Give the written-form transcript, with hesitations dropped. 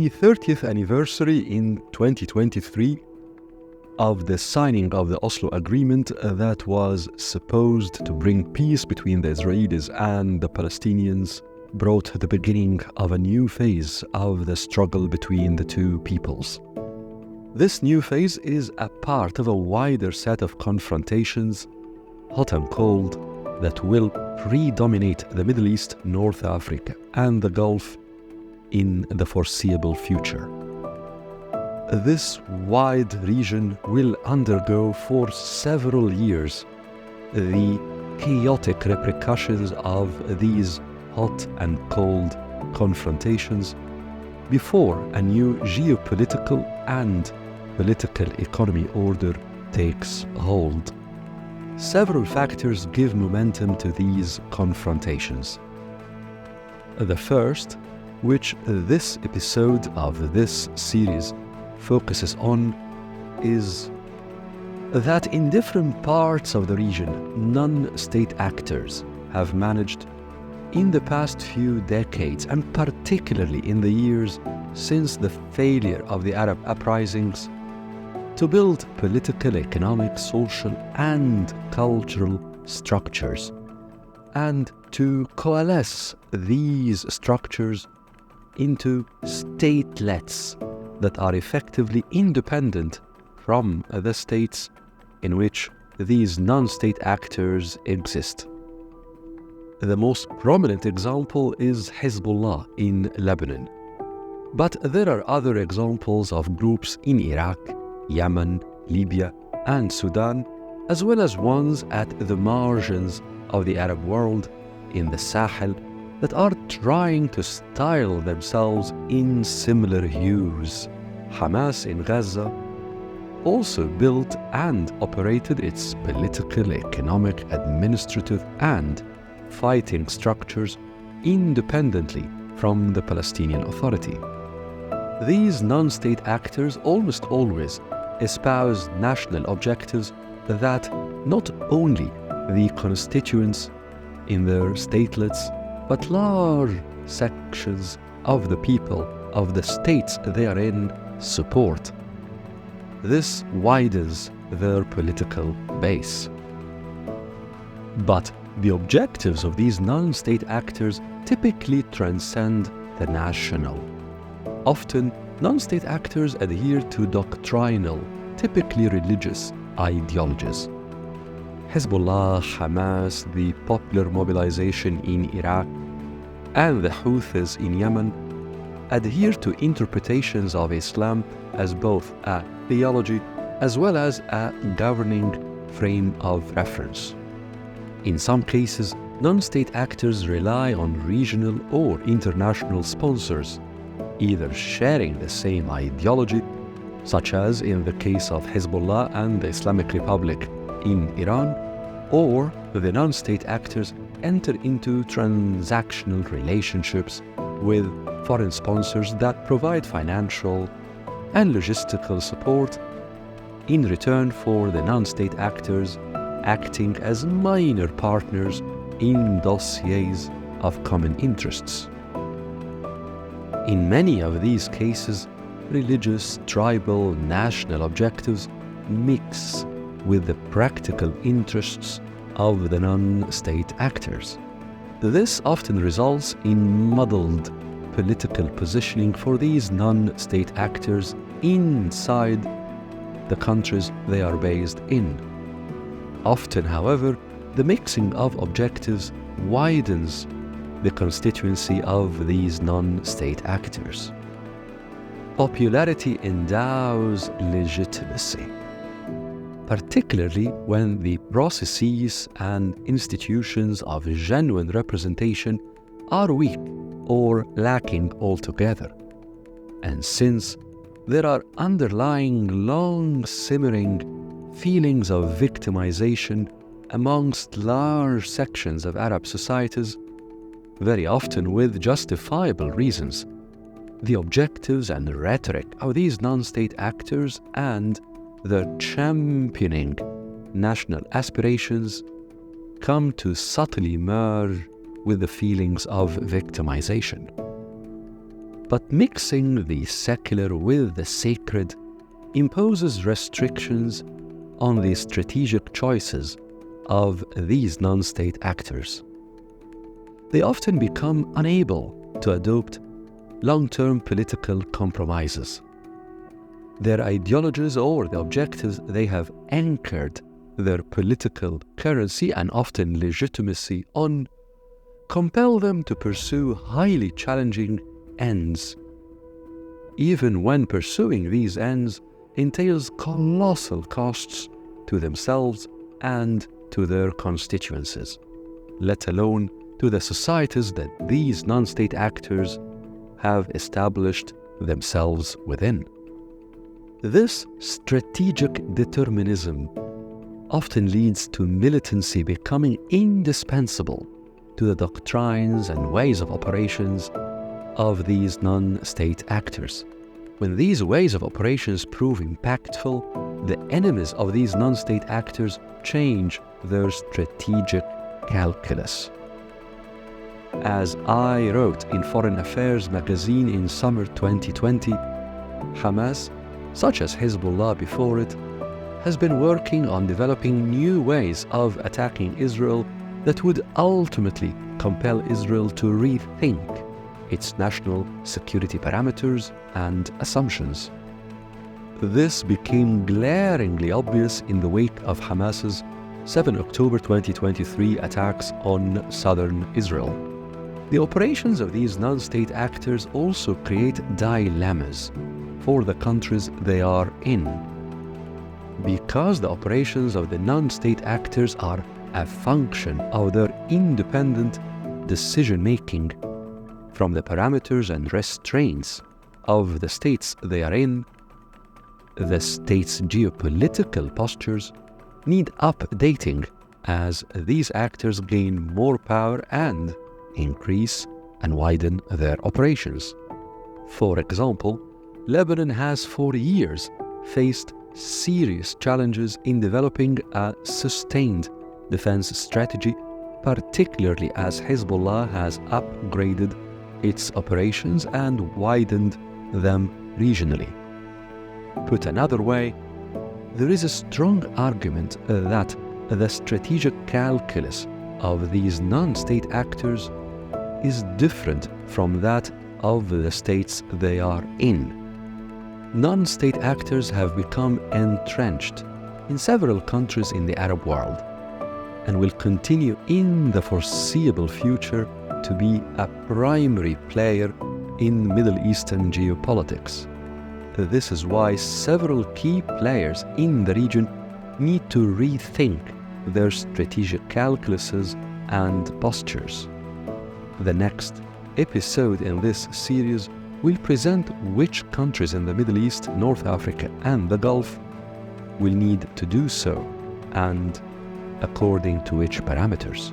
the 30th anniversary in 2023 of the signing of the Oslo Agreement that was supposed to bring peace between the Israelis and the Palestinians brought the beginning of a new phase of the struggle between the two peoples. This new phase is a part of a wider set of confrontations, hot and cold, that will predominate the Middle East, North Africa, and the Gulf in the foreseeable future. This wide region will undergo for several years the chaotic repercussions of these hot and cold confrontations before a new geopolitical and political economy order takes hold. Several factors give momentum to these confrontations. The first, which this episode of this series focuses on, is that in different parts of the region, non-state actors have managed in the past few decades, and particularly in the years since the failure of the Arab uprisings, to build political, economic, social, and cultural structures, and to coalesce these structures into statelets that are effectively independent from the states in which these non-state actors exist. The most prominent example is Hezbollah in Lebanon. But there are other examples of groups in Iraq, Yemen, Libya, and Sudan, as well as ones at the margins of the Arab world in the Sahel that are trying to style themselves in similar hues. Hamas in Gaza also built and operated its political, economic, administrative, and fighting structures independently from the Palestinian Authority. These non-state actors almost always espouse national objectives that not only the constituents in their statelets, but large sections of the people of the states they are in support. This widens their political base. But the objectives of these non-state actors typically transcend the national. Often, non-state actors adhere to doctrinal, typically religious, ideologies. Hezbollah, Hamas, the Popular Mobilization in Iraq, and the Houthis in Yemen adhere to interpretations of Islam as both a theology as well as a governing frame of reference. In some cases, non-state actors rely on regional or international sponsors, either sharing the same ideology, such as in the case of Hezbollah and the Islamic Republic in Iran, or the non-state actors enter into transactional relationships with foreign sponsors that provide financial and logistical support in return for the non-state actors acting as minor partners in dossiers of common interests. In many of these cases, religious, tribal, national objectives mix with the practical interests of the non-state actors. This often results in muddled political positioning for these non-state actors inside the countries they are based in. Often, however, the mixing of objectives widens the constituency of these non-state actors. Popularity endows legitimacy, particularly when the processes and institutions of genuine representation are weak or lacking altogether. And since there are underlying long-simmering feelings of victimization amongst large sections of Arab societies, very often with justifiable reasons, the objectives and rhetoric of these non-state actors and their championing national aspirations come to subtly merge with the feelings of victimization. But mixing the secular with the sacred imposes restrictions on the strategic choices of these non-state actors. They often become unable to adopt long-term political compromises. Their ideologies or the objectives they have anchored their political currency and often legitimacy on compel them to pursue highly challenging ends, even when pursuing these ends entails colossal costs to themselves and to their constituencies, let alone to the societies that these non-state actors have established themselves within. This strategic determinism often leads to militancy becoming indispensable to the doctrines and ways of operations of these non-state actors. When these ways of operations prove impactful, the enemies of these non-state actors change their strategic calculus. As I wrote in Foreign Affairs magazine in summer 2020, Hamas, such as Hezbollah before it, has been working on developing new ways of attacking Israel that would ultimately compel Israel to rethink its national security parameters and assumptions. This became glaringly obvious in the wake of Hamas's 7 October 2023 attacks on southern Israel. The operations of these non-state actors also create dilemmas for the countries they are in. Because the operations of the non-state actors are a function of their independent decision-making from the parameters and restraints of the states they are in, the states' geopolitical postures need updating as these actors gain more power and increase and widen their operations. For example, Lebanon has for years faced serious challenges in developing a sustained defense strategy, particularly as Hezbollah has upgraded its operations and widened them regionally. Put another way, there is a strong argument that the strategic calculus of these non-state actors is different from that of the states they are in. Non-state actors have become entrenched in several countries in the Arab world and will continue in the foreseeable future to be a primary player in Middle Eastern geopolitics. This is why several key players in the region need to rethink their strategic calculuses and postures. The next episode in this series will present which countries in the Middle East, North Africa, and the Gulf will need to do so, and according to which parameters.